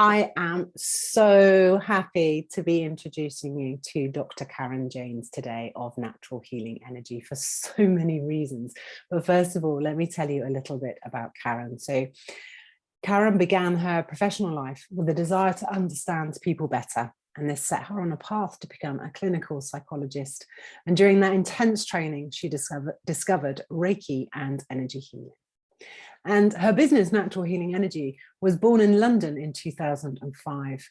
I am so happy to be introducing you to Dr. Karen Janes today of Natural Healing Energy for so many reasons. But first of all, let me tell you a little bit about Karen. So Karen began her professional life with a desire to understand people better, and this set her on a path to become a clinical psychologist. And during that intense training, she discovered Reiki and energy healing. And her business, Natural Healing Energy, was born in London in 2005,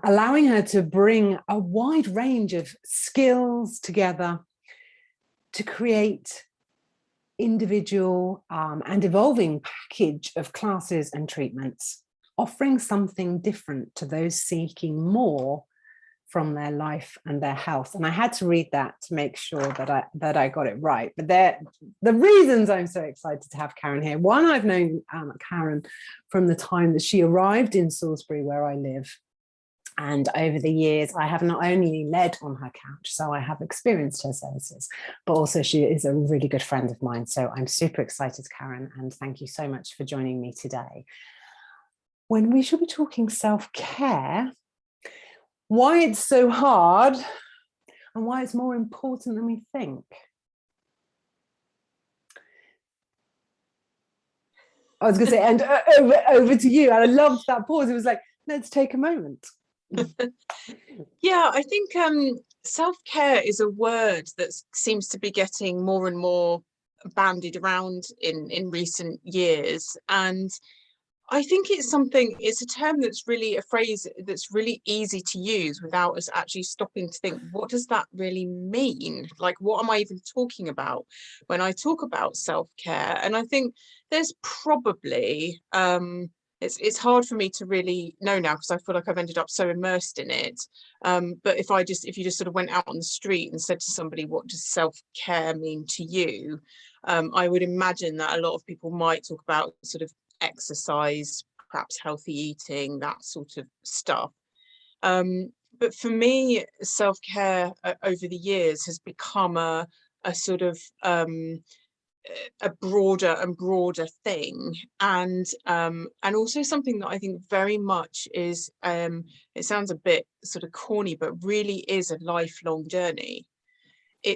allowing her to bring a wide range of skills together to create individual and evolving package of classes and treatments, offering something different to those seeking more from their life and their health. And I had to read that to make sure that I got it right. But the reasons I'm so excited to have Karen here. One, I've known Karen from the time that she arrived in Salisbury, where I live. And over the years, I have not only led on her couch, so I have experienced her services, but also she is a really good friend of mine. So I'm super excited, Karen, and thank you so much for joining me today. When we shall be talking self-care, why it's so hard and why it's more important than we think. I was going to say, and over to you. And I loved that pause. It was like, let's take a moment. Yeah, I think self-care is a word that seems to be getting more and more bandied around in recent years. And I think it's a term that's really a phrase that's really easy to use without us actually stopping to think, what does that really mean? Like, what am I even talking about when I talk about self-care? And I think there's probably, it's hard for me to really know now because I feel like I've ended up so immersed in it. But if you just sort of went out on the street and said to somebody, what does self-care mean to you? I would imagine that a lot of people might talk about sort of exercise, perhaps healthy eating, that sort of stuff. But for me, self-care over the years has become a sort of a broader and broader thing, and also something that I think very much is, it sounds a bit sort of corny, but really is a lifelong journey.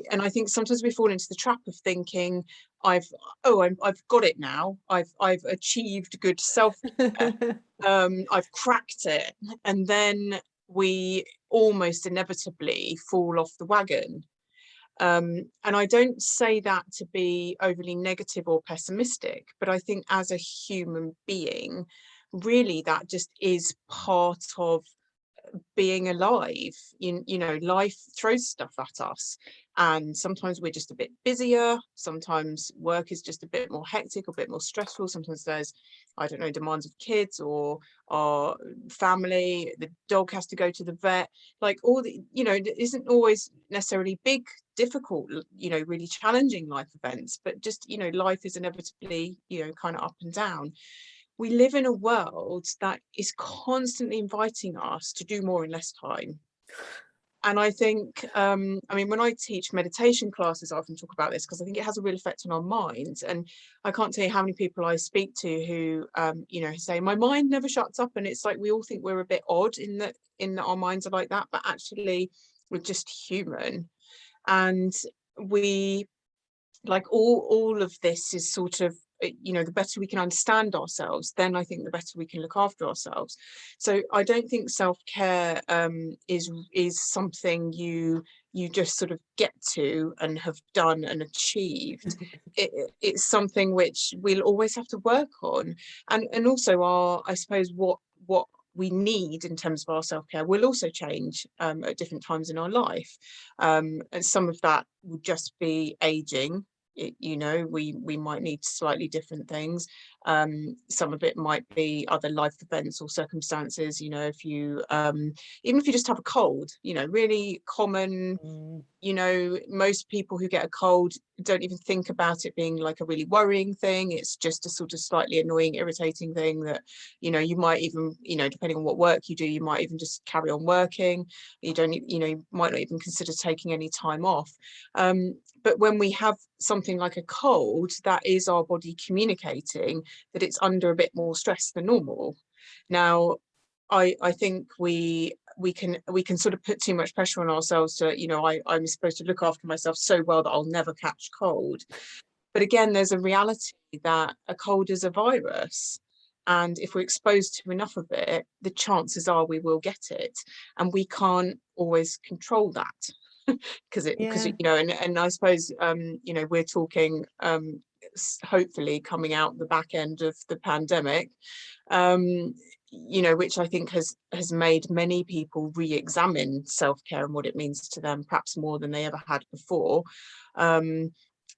And I think sometimes we fall into the trap of thinking, I've got it now. I've achieved good self-care. I've cracked it, and then we almost inevitably fall off the wagon. And I don't say that to be overly negative or pessimistic, but I think as a human being, really that just is part of being alive. You know, life throws stuff at us, and sometimes we're just a bit busier, sometimes work is just a bit more hectic or a bit more stressful, sometimes there's, I don't know, demands of kids or our family, the dog has to go to the vet, like all the, you know, it isn't always necessarily big, difficult, you know, really challenging life events, but just, you know, life is inevitably, you know, kind of up and down. We live in a world that is constantly inviting us to do more in less time. And I think, I mean, when I teach meditation classes, I often talk about this because I think it has a real effect on our minds. And I can't tell you how many people I speak to who, you know, say, my mind never shuts up. And it's like, we all think we're a bit odd in that our minds are like that, but actually we're just human. And we, like, all of this is sort of, you know, the better we can understand ourselves, then I think the better we can look after ourselves. So I don't think self-care is something you just sort of get to and have done and achieved. It's something which we'll always have to work on, and also I suppose what we need in terms of our self-care will also change at different times in our life, and some of that would just be aging. You know, we might need slightly different things. Some of it might be other life events or circumstances. You know, if you even if you just have a cold, you know, really common, you know, most people who get a cold don't even think about it being like a really worrying thing. It's just a sort of slightly annoying, irritating thing that, you know, you might even, you know, depending on what work you do, you might even just carry on working. You don't, you know, you might not even consider taking any time off. But when we have something like a cold, that is our body communicating that it's under a bit more stress than normal. Now, I think we can sort of put too much pressure on ourselves to, you know, I'm supposed to look after myself so well that I'll never catch cold. But again, there's a reality that a cold is a virus. And if we're exposed to enough of it, the chances are we will get it. And we can't always control that. because Yeah. you know, and I suppose you know, we're talking hopefully coming out the back end of the pandemic, you know, which I think has made many people re-examine self-care and what it means to them, perhaps more than they ever had before.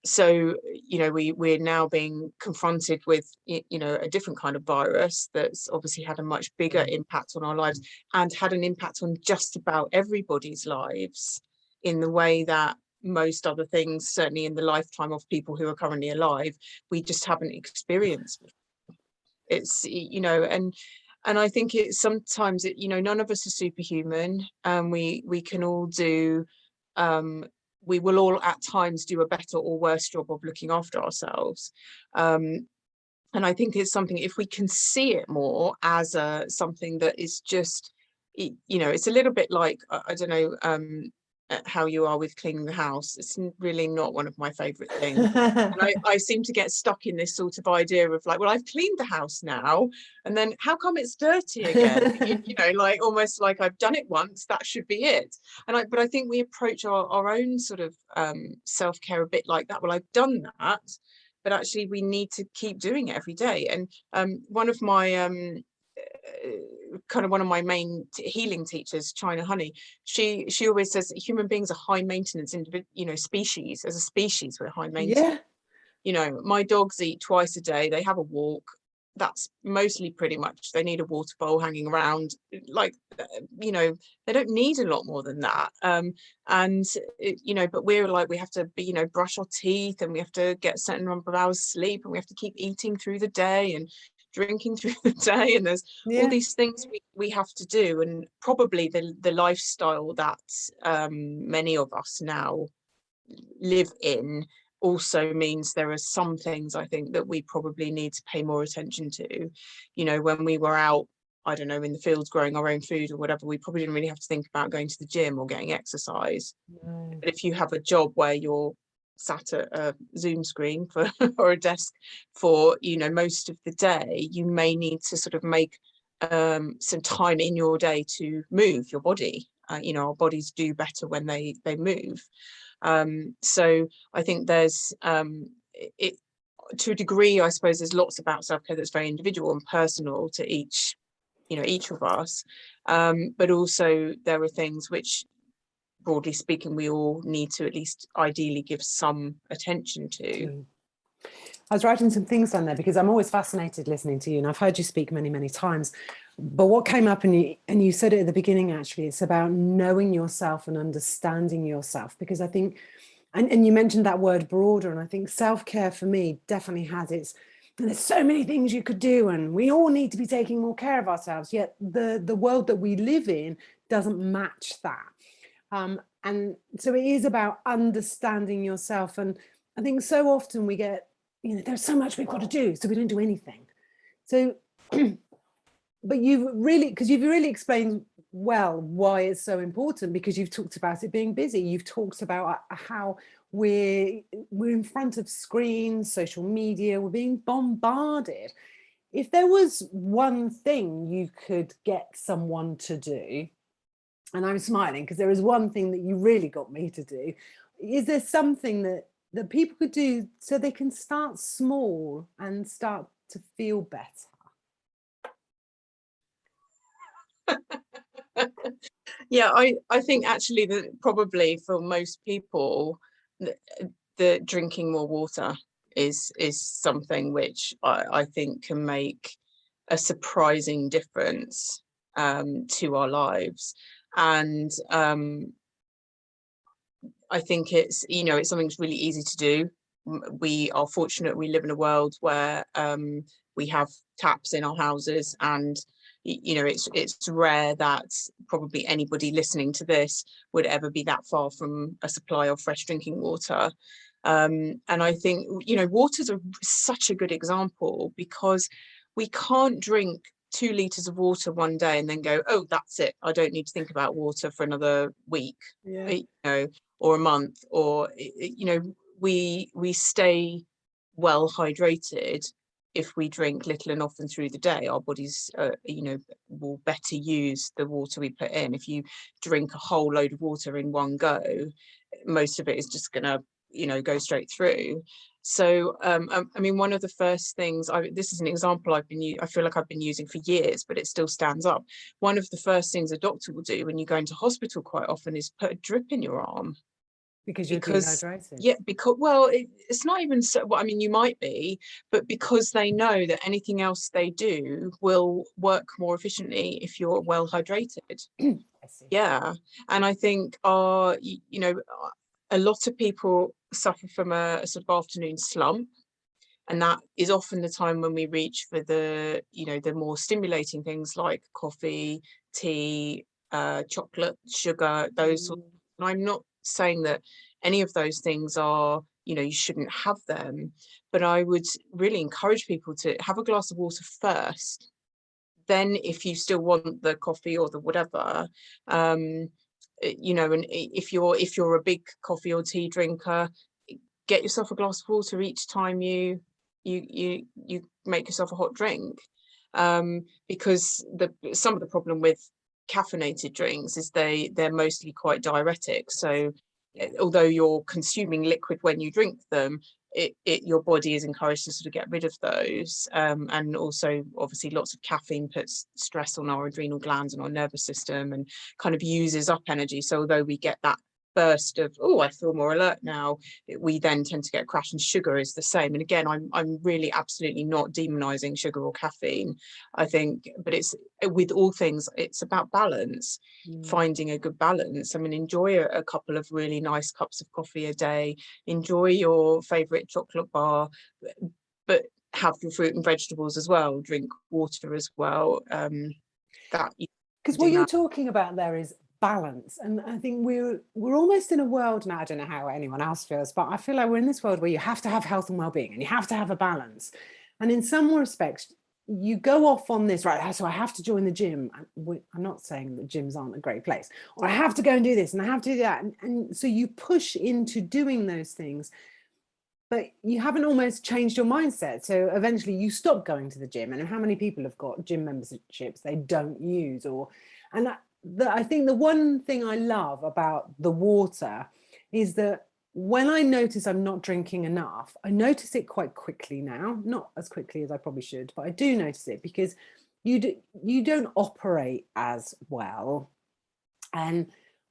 So, you know, we're now being confronted with, you know, a different kind of virus that's obviously had a much bigger impact on our lives, and had an impact on just about everybody's lives in the way that most other things, certainly in the lifetime of people who are currently alive, we just haven't experienced. It's, you know, and I think it's sometimes, you know, none of us are superhuman, and we can all do, we will all at times do a better or worse job of looking after ourselves. And I think it's something, if we can see it more as something that is just, you know, it's a little bit like, I don't know, how you are with cleaning the house. It's really not one of my favorite things. And I seem to get stuck in this sort of idea of like, well, I've cleaned the house now, and then how come it's dirty again? You know, like almost like I've done it once, that should be it. But I think we approach our own sort of self-care a bit like that. Well, I've done that, but actually we need to keep doing it every day. And one of my kind of one of my main healing teachers, China Honey, she always says that human beings are high maintenance you know, species. As a species, we're high maintenance. Yeah. You know, my dogs eat twice a day, they have a walk. That's mostly pretty much, they need a water bowl hanging around, like, you know, they don't need a lot more than that. And you know, but we're like, we have to be, you know, brush our teeth, and we have to get a certain number of hours sleep, and we have to keep eating through the day and drinking through the day, and there's all these things we have to do. And probably the lifestyle that many of us now live in also means there are some things I think that we probably need to pay more attention to. You know, when we were out, I don't know, in the fields growing our own food or whatever, we probably didn't really have to think about going to the gym or getting exercise. No. But if you have a job where you're sat at a Zoom screen for or a desk for, you know, most of the day, you may need to sort of make some time in your day to move your body. You know, our bodies do better when they move. So I think there's it, to a degree, I suppose there's lots about self-care that's very individual and personal to each, you know, each of us. But also there are things which, broadly speaking, we all need to at least ideally give some attention to. I was writing some things down there because I'm always fascinated listening to you, and I've heard you speak many, many times. But what came up, and you said it at the beginning, actually, it's about knowing yourself and understanding yourself. Because I think, and you mentioned that word broader, and I think self-care for me definitely has its, and there's so many things you could do, and we all need to be taking more care of ourselves, yet the world that we live in doesn't match that. And so it is about understanding yourself. And I think so often we get, you know, there's so much we've got to do, so we don't do anything. So, but you've really explained well why it's so important, because you've talked about it being busy. You've talked about how we're in front of screens, social media, we're being bombarded. If there was one thing you could get someone to do, and I'm smiling because there is one thing that you really got me to do, is there something that people could do so they can start small and start to feel better? Yeah, I think actually that probably for most people, the drinking more water is something which I think can make a surprising difference to our lives. And I think it's, you know, it's something that's really easy to do. We are fortunate, we live in a world where we have taps in our houses, and you know, it's rare that probably anybody listening to this would ever be that far from a supply of fresh drinking water. And I think, you know, water's such a good example, because we can't drink 2 litres of water one day and then go, oh, that's it, I don't need to think about water for another week, you know, or a month, or you know, we stay well hydrated if we drink little and often through the day. Our bodies you know, will better use the water we put in. If you drink a whole load of water in one go, most of it is just gonna, you know, go straight through. So I mean, one of the first things, this is an example I feel like I've been using for years, but it still stands up. One of the first things a doctor will do when you go into hospital quite often is put a drip in your arm. Because you're dehydrated. Yeah, because, well, it's not even so, well, I mean, you might be, but because they know that anything else they do will work more efficiently if you're well hydrated. I see. Yeah, and I think you know, a lot of people suffer from a sort of afternoon slump, and that is often the time when we reach for the, you know, the more stimulating things like coffee, tea, chocolate, sugar, those sorts. And I'm not saying that any of those things are, you know, you shouldn't have them, but I would really encourage people to have a glass of water first. Then if you still want the coffee or the whatever, you know, and if you're a big coffee or tea drinker, get yourself a glass of water each time you make yourself a hot drink, because some of the problem with caffeinated drinks is they're mostly quite diuretic. So although you're consuming liquid when you drink them, your body is encouraged to sort of get rid of those, and also obviously lots of caffeine puts stress on our adrenal glands and our nervous system and kind of uses up energy. So although we get that burst of, oh, I feel more alert now, we then tend to get a crash. And sugar is the same. And again, I'm really absolutely not demonizing sugar or caffeine, I think, but it's, with all things, it's about balance. Finding a good balance. I mean, enjoy a couple of really nice cups of coffee a day, enjoy your favorite chocolate bar, but have your fruit and vegetables as well, drink water as well. Because what you're talking about there is balance, and I think we're almost in a world now, I don't know how anyone else feels, but I feel like we're in this world where you have to have health and well-being and you have to have a balance, and in some respects you go off on this, right, so I have to join the gym. I'm not saying that gyms aren't a great place, or I have to go and do this and I have to do that, and so you push into doing those things, but you haven't almost changed your mindset. So eventually you stop going to the gym. And how many people have got gym memberships they don't use? I think the one thing I love about the water is that when I notice I'm not drinking enough, I notice it quite quickly now, not as quickly as I probably should, but I do notice it, because you don't operate as well.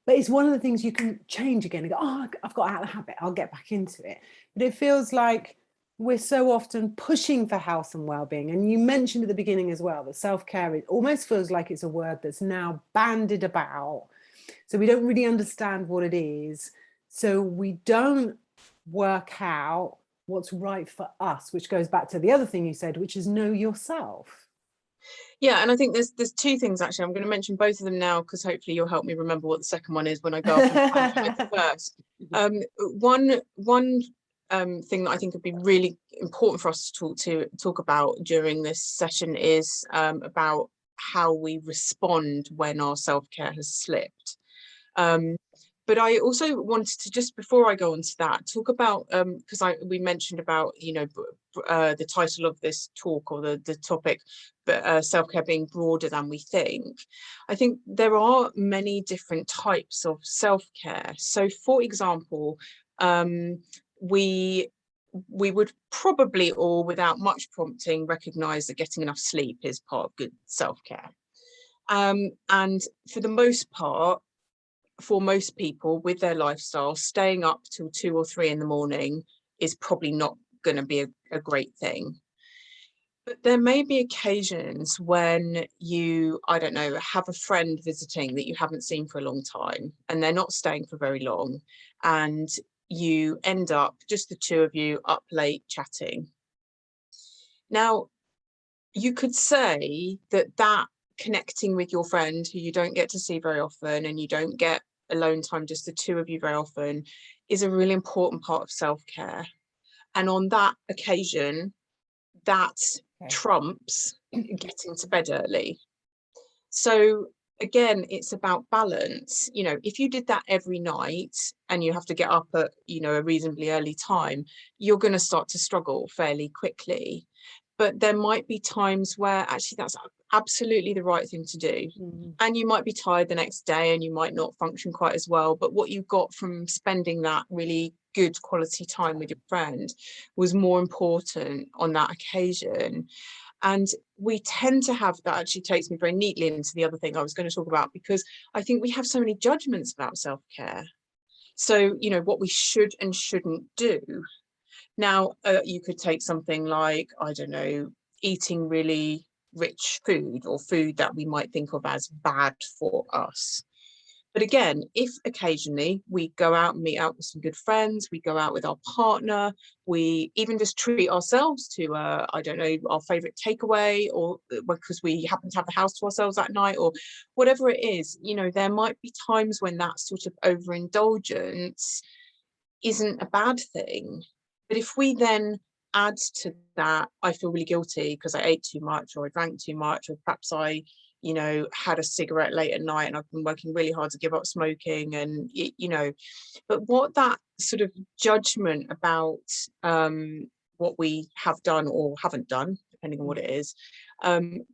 But it's one of the things you can change again and go, oh, I've got out of the habit, I'll get back into it. But it feels like we're so often pushing for health and well-being. And you mentioned at the beginning as well that self-care, it almost feels like it's a word that's now bandied about. So we don't really understand what it is. So we don't work out what's right for us, which goes back to the other thing you said, which is know yourself. Yeah, and I think there's two things actually. I'm going to mention both of them now because hopefully you'll help me remember what the second one is when I go off and the first. One thing that I think would be really important for us to talk about during this session is about how we respond when our self-care has slipped. But I also wanted to, just before I go on to that, talk about, because we mentioned about, you know, the title of this talk, or the topic, but self-care being broader than we think. I think there are many different types of self-care. So for example, we would probably all, without much prompting, recognize that getting enough sleep is part of good self-care. And for the most part, for most people with their lifestyle, staying up till 2 or 3 in the morning is probably not going to be a great thing. But there may be occasions when you, I don't know, have a friend visiting that you haven't seen for a long time, and they're not staying for very long, and you end up, just the two of you, up late chatting. Now, you could say that connecting with your friend who you don't get to see very often, and you don't get alone time, just the two of you very often, is a really important part of self-care. And on that occasion, that Okay. trumps getting to bed early. So again, it's about balance. You know, if you did that every night and you have to get up at, you know, a reasonably early time, you're going to start to struggle fairly quickly. But there might be times where actually that's absolutely the right thing to do. And you might be tired the next day and you might not function quite as well. But what you got from spending that really good quality time with your friend was more important on that occasion. And we tend to have, that actually takes me very neatly into the other thing I was going to talk about, because I think we have so many judgments about self-care. So, you know, what we should and shouldn't do. Now, you could take something like, I don't know, eating really rich food, or food that we might think of as bad for us. But again, if occasionally we go out and meet out with some good friends, we go out with our partner, we even just treat ourselves to, I don't know, our favourite takeaway, or because we happen to have the house to ourselves that night, or whatever it is, you know, there might be times when that sort of overindulgence isn't a bad thing. But if we then add to that, I feel really guilty because I ate too much, or I drank too much, or perhaps I, you know, had a cigarette late at night and I've been working really hard to give up smoking, and, you know, but what that sort of judgment about what we have done or haven't done, depending on what it is,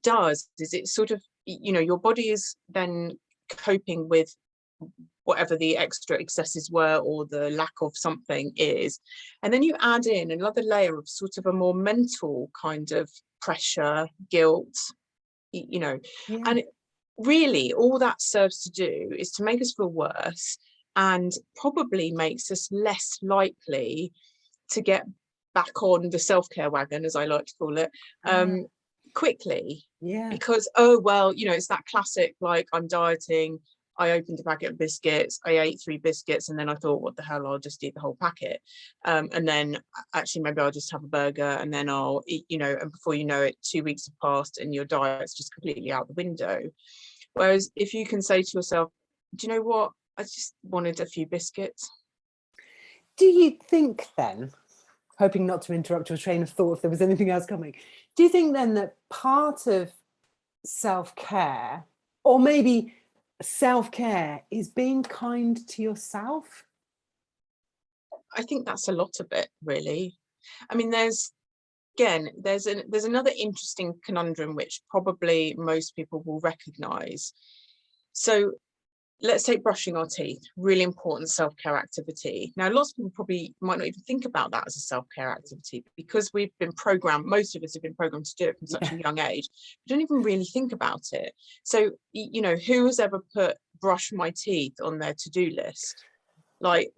does is it sort of, you know, your body is then coping with whatever the extra excesses were or the lack of something is. And then you add in another layer of sort of a more mental kind of pressure, guilt, you know, and really all that serves to do is to make us feel worse, and probably makes us less likely to get back on the self-care wagon, as I like to call it, quickly. Because, oh, well, you know, it's that classic, like, I'm dieting, I opened a packet of biscuits, I ate 3 biscuits, and then I thought, what the hell, I'll just eat the whole packet. And then actually maybe I'll just have a burger, and then I'll eat, you know, and before you know it, 2 weeks have passed and your diet's just completely out the window. Whereas if you can say to yourself, do you know what, I just wanted a few biscuits. Do you think then, hoping not to interrupt your train of thought if there was anything else coming, do you think then that part of self-care, or maybe self-care, is being kind to yourself? I think that's a lot of it, really. I mean, there's another interesting conundrum which probably most people will recognize. So let's take brushing our teeth, really important self-care activity. Now, lots of people probably might not even think about that as a self-care activity, because we've been programmed, most of us have been programmed to do it from such a young age. We don't even really think about it. So, you know, who has ever put brush my teeth on their to-do list? Like,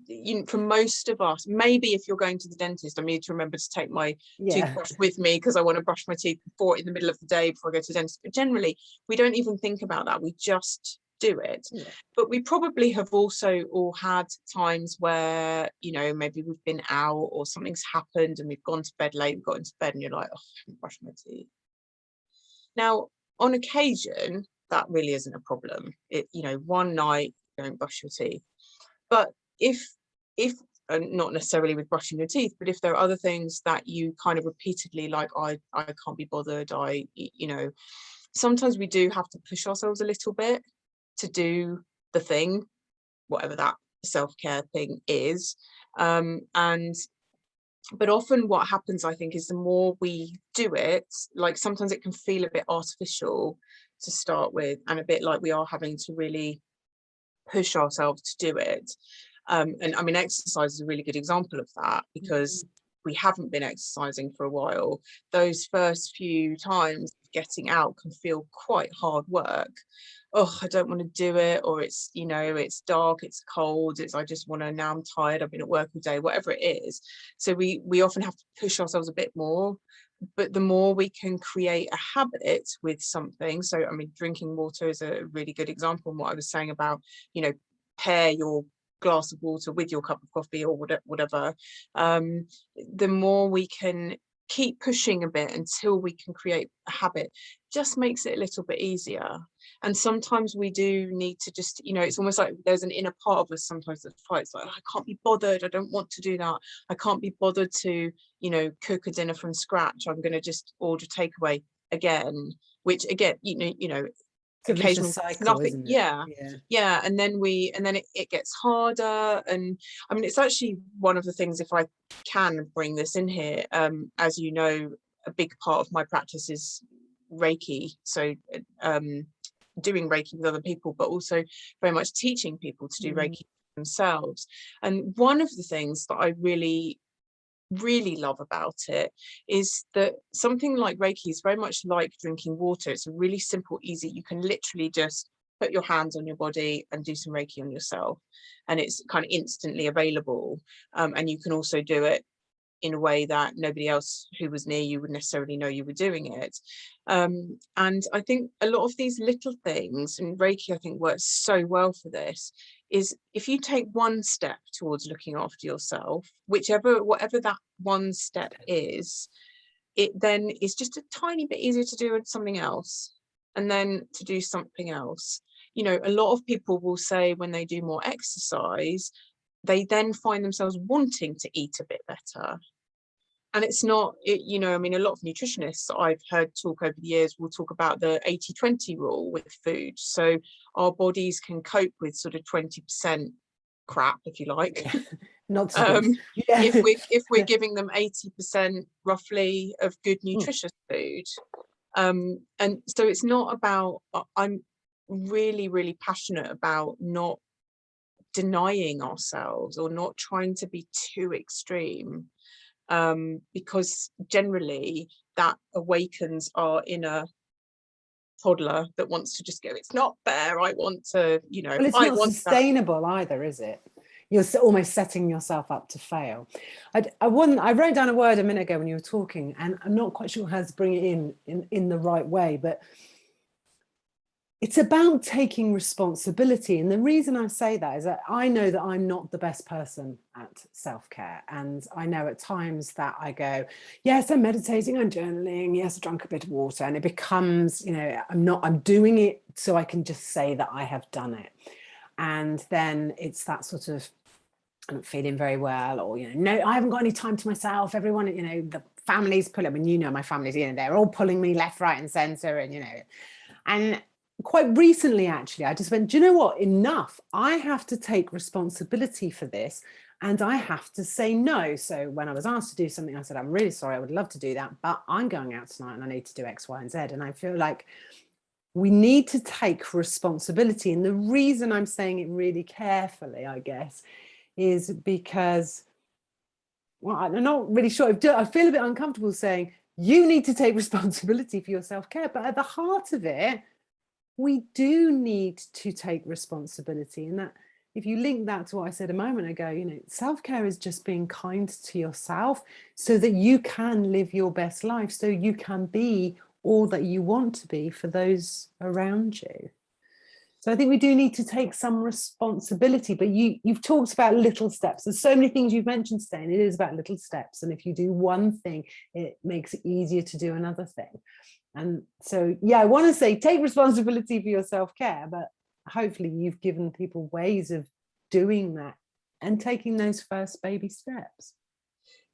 you know, for most of us, maybe if you're going to the dentist, I need to remember to take my toothbrush with me because I want to brush my teeth in the middle of the day before I go to the dentist. But generally, we don't even think about that. We just do it. But we probably have also all had times where, you know, maybe we've been out or something's happened and we've gone to bed late, we've got into bed and you're like, oh, I haven't brushed my teeth. Now, on occasion, that really isn't a problem. You know, one night, you don't brush your teeth. But if not necessarily with brushing your teeth, but if there are other things that you kind of repeatedly, like, I can't be bothered, you know, sometimes we do have to push ourselves a little bit to do the thing, whatever that self-care thing is. But often what happens, I think, is the more we do it, like, sometimes it can feel a bit artificial to start with, and a bit like we are having to really push ourselves to do it. And I mean, exercise is a really good example of that, because we haven't been exercising for a while. Those first few times getting out can feel quite hard work. Oh, I don't want to do it, or it's, you know, it's dark, it's cold, I just want to, now I'm tired, I've been at work all day, whatever it is. So we often have to push ourselves a bit more. But the more we can create a habit with something, so I mean, drinking water is a really good example. And what I was saying about, you know, pair your glass of water with your cup of coffee or whatever, the more we can keep pushing a bit until we can create a habit. just makes it a little bit easier. And sometimes we do need to just, you know, it's almost like there's an inner part of us sometimes that fights like, I can't be bothered, I don't want to do that, I can't be bothered to, you know, cook a dinner from scratch, I'm going to just order takeaway again, which again, you know, It's a vicious occasional cycle, nothing. isn't it? Yeah, Yeah. yeah. And then it gets harder. And I mean, it's actually one of the things, if I can bring this in here, as you know, a big part of my practice is Reiki. So doing Reiki with other people, but also very much teaching people to do Reiki themselves. And one of the things that I really love about it is that something like Reiki is very much like drinking water. It's a really simple, easy, you can literally just put your hands on your body and do some Reiki on yourself, and it's kind of instantly available. And you can also do it in a way that nobody else who was near you would necessarily know you were doing it. And I think a lot of these little things, and Reiki I think works so well for this, is if you take one step towards looking after yourself, whatever that one step is, it then is just a tiny bit easier to do something else, and then to do something else. You know, a lot of people will say when they do more exercise, they then find themselves wanting to eat a bit better. And it's not, you know, I mean, a lot of nutritionists I've heard talk over the years will talk about the 80-20 rule with food. So our bodies can cope with sort of 20% crap, if you like. Yeah. Not so good. Yeah. if we're giving them 80% roughly of good nutritious food. And so it's not about, I'm really passionate about not denying ourselves or not trying to be too extreme, because generally that awakens our inner toddler that wants to just go, it's not fair, I want to, you know, Well, it's I not want that. sustainable either, is it? You're almost setting yourself up to fail. I wrote down a word a minute ago when you were talking, and I'm not quite sure how to bring it in the right way, but it's about taking responsibility. And the reason I say that is that I know that I'm not the best person at self-care. And I know at times that I go, yes, I'm meditating, I'm journaling, yes, I drank a bit of water. And it becomes, you know, I'm doing it so I can just say that I have done it. And then it's that sort of, I'm not feeling very well, or, you know, no, I haven't got any time to myself. Everyone, you know, the family's pulling, I mean, you know, my family's, you know, they're all pulling me left, right, and center, and, you know, and quite recently, actually, I just went, do you know what? Enough. I have to take responsibility for this, and I have to say no. So when I was asked to do something, I said, I'm really sorry, I would love to do that, but I'm going out tonight and I need to do X, Y, and Z. And I feel like we need to take responsibility. And the reason I'm saying it really carefully, I guess, is because, well, I'm not really sure. I feel a bit uncomfortable saying you need to take responsibility for your self-care, but at the heart of it, we do need to take responsibility. And that, if you link that to what I said a moment ago, you know, self-care is just being kind to yourself so that you can live your best life, so you can be all that you want to be for those around you. So I think we do need to take some responsibility, but you've talked about little steps. There's so many things you've mentioned today, and it is about little steps. And if you do one thing, it makes it easier to do another thing. And so, yeah, I want to say take responsibility for your self-care, but hopefully you've given people ways of doing that and taking those first baby steps.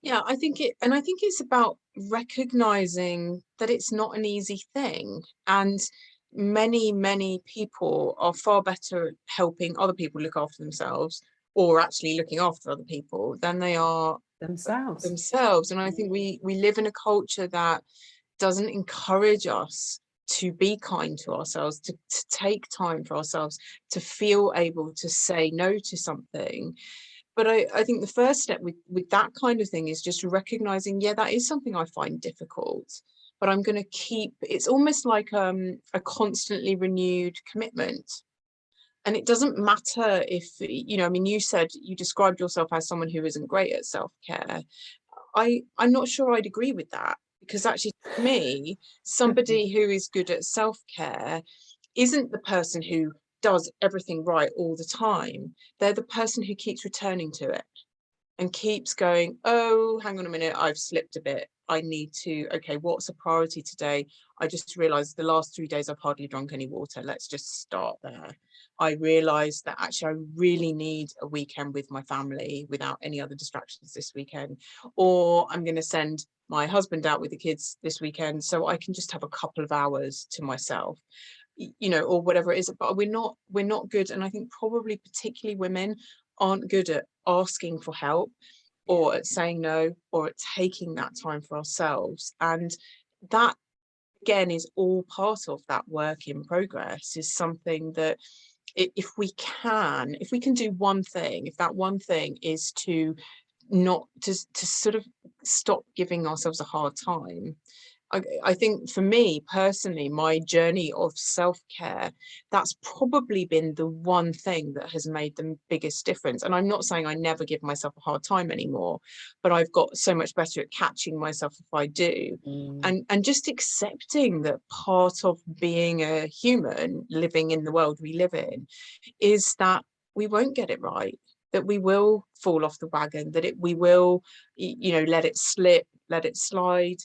Yeah, I think it's about recognizing that it's not an easy thing. And many people are far better at helping other people look after themselves, or actually looking after other people, than they are themselves. And I think we live in a culture that doesn't encourage us to be kind to ourselves, to take time for ourselves, to feel able to say no to something. But I think the first step with that kind of thing is just recognizing, yeah, that is something I find difficult, but I'm going to keep, it's almost like a constantly renewed commitment. And it doesn't matter if, you know, I mean, you said you described yourself as someone who isn't great at self-care. I'm not sure I'd agree with that, because actually, to me, somebody who is good at self-care isn't the person who does everything right all the time. They're the person who keeps returning to it. and keeps going, oh, hang on a minute, I've slipped a bit. I need to, okay, what's a priority today? I just realized the last 3 days I've hardly drunk any water. Let's just start there. I realized that actually I really need a weekend with my family without any other distractions this weekend. Or I'm going to send my husband out with the kids this weekend so I can just have a couple of hours to myself, you know, or whatever it is. But we're not good. And I think probably particularly women aren't good at asking for help, or at saying no, or at taking that time for ourselves. And that, again, is all part of that work in progress, is something that if we can do one thing, if that one thing is to not to sort of stop giving ourselves a hard time. I think for me personally, my journey of self-care, that's probably been the one thing that has made the biggest difference. And I'm not saying I never give myself a hard time anymore, but I've got so much better at catching myself if I do. And just accepting that part of being a human living in the world we live in is that we won't get it right, that we will fall off the wagon, that we will, you know, let it slip, let it slide,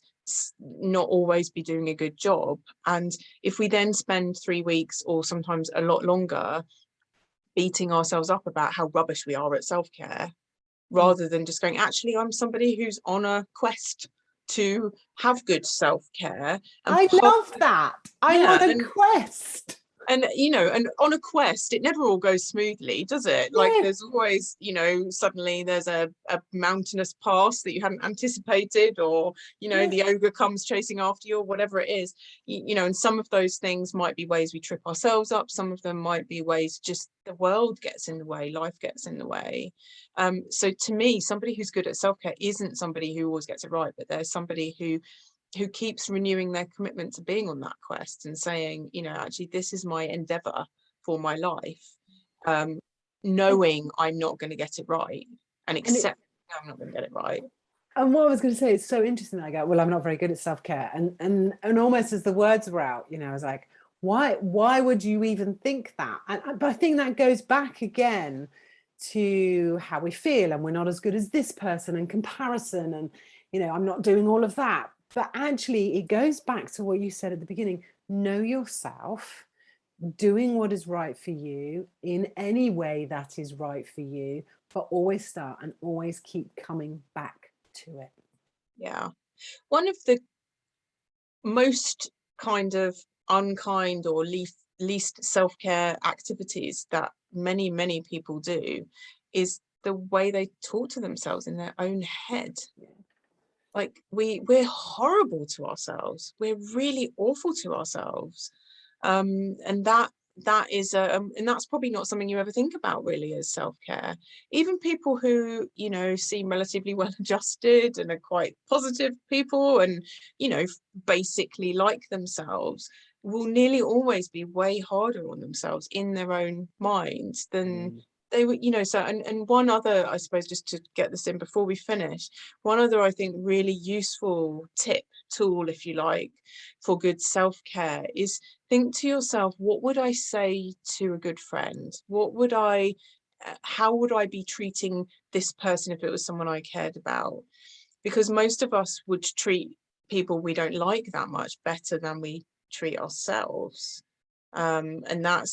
not always be doing a good job. And if we then spend 3 weeks or sometimes a lot longer beating ourselves up about how rubbish we are at self-care, rather than just going, actually, I'm somebody who's on a quest to have good self-care. And I love that. I'm on a quest. And, you know, and on a quest, it never all goes smoothly, does it? Like there's always, you know, suddenly there's a mountainous pass that you hadn't anticipated, or, you know, the ogre comes chasing after you, or whatever it is, you know, and some of those things might be ways we trip ourselves up. Some of them might be ways just the world gets in the way, life gets in the way. So to me, somebody who's good at self-care isn't somebody who always gets it right, but there's somebody who keeps renewing their commitment to being on that quest and saying, you know, actually, this is my endeavor for my life, knowing I'm not going to get it right, and accepting I'm not going to get it right. And what I was going to say, it's so interesting. I go, well, I'm not very good at self-care, and almost as the words were out, you know, I was like, why would you even think that? But I think that goes back again to how we feel, and we're not as good as this person, and comparison, and, you know, I'm not doing all of that. But actually, it goes back to what you said at the beginning: know yourself, doing what is right for you in any way that is right for you, but always start and always keep coming back to it. Yeah. One of the most kind of unkind or least self-care activities that many people do is the way they talk to themselves in their own head. Like we're horrible to ourselves. We're really awful to ourselves. And that is and that's probably not something you ever think about really as self-care. Even people who, you know, seem relatively well adjusted and are quite positive people and, you know, basically like themselves, will nearly always be way harder on themselves in their own minds than they were, you know. So and one other, I suppose, just to get this in before we finish, one other, I think, really useful tool, if you like, for good self-care is think to yourself, what would I say to a good friend? What would how would I be treating this person if it was someone I cared about? Because most of us would treat people we don't like that much better than we treat ourselves. And that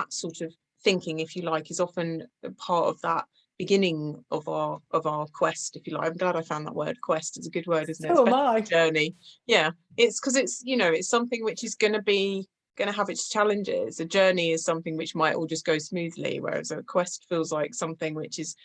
sort of thinking, if you like, is often a part of that beginning of our quest, if you like. I'm glad I found that word. Quest is a good word, isn't it? So am I. Journey. Yeah, it's because it's, you know, it's something which is going to have its challenges. A journey is something which might all just go smoothly, whereas a quest feels like something which is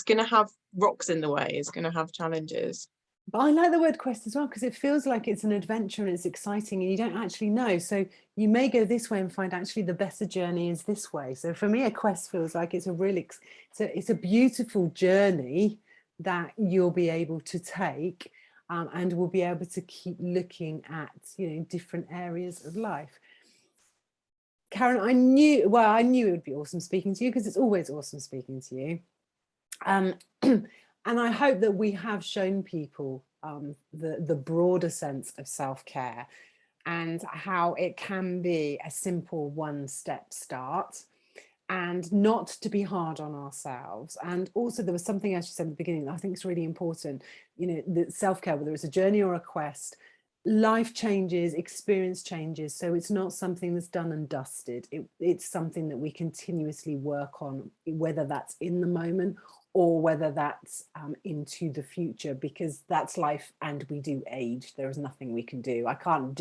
going to have rocks in the way, is going to have challenges. But I like the word quest as well, because it feels like it's an adventure and it's exciting and you don't actually know. So you may go this way and find actually the better journey is this way. So for me, a quest feels like it's a really, it's a beautiful journey that you'll be able to take, and we'll be able to keep looking at, you know, different areas of life. Karen, I knew it would be awesome speaking to you, because it's always awesome speaking to you. And I hope that we have shown people the broader sense of self-care and how it can be a simple one-step start. and not to be hard on ourselves. And also there was something else you said at the beginning that I think is really important, you know, the self-care, whether it's a journey or a quest, life changes, experience changes. So it's not something that's done and dusted. It's something that we continuously work on, whether that's in the moment or whether that's into the future, because that's life and we do age. There is nothing we can do. I can't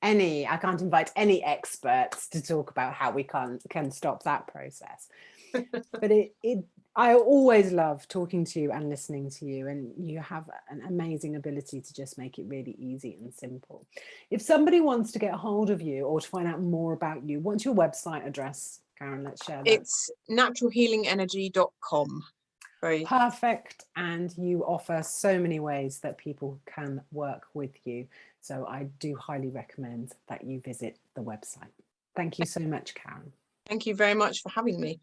invite any experts to talk about how we can stop that process. But I always love talking to you and listening to you, and you have an amazing ability to just make it really easy and simple. If somebody wants to get a hold of you or to find out more about you, what's your website address, Karen? Let's share that. It's naturalhealingenergy.com. Perfect. And you offer so many ways that people can work with you. So I do highly recommend that you visit the website. Thank you so much, Karen. Thank you very much for having me.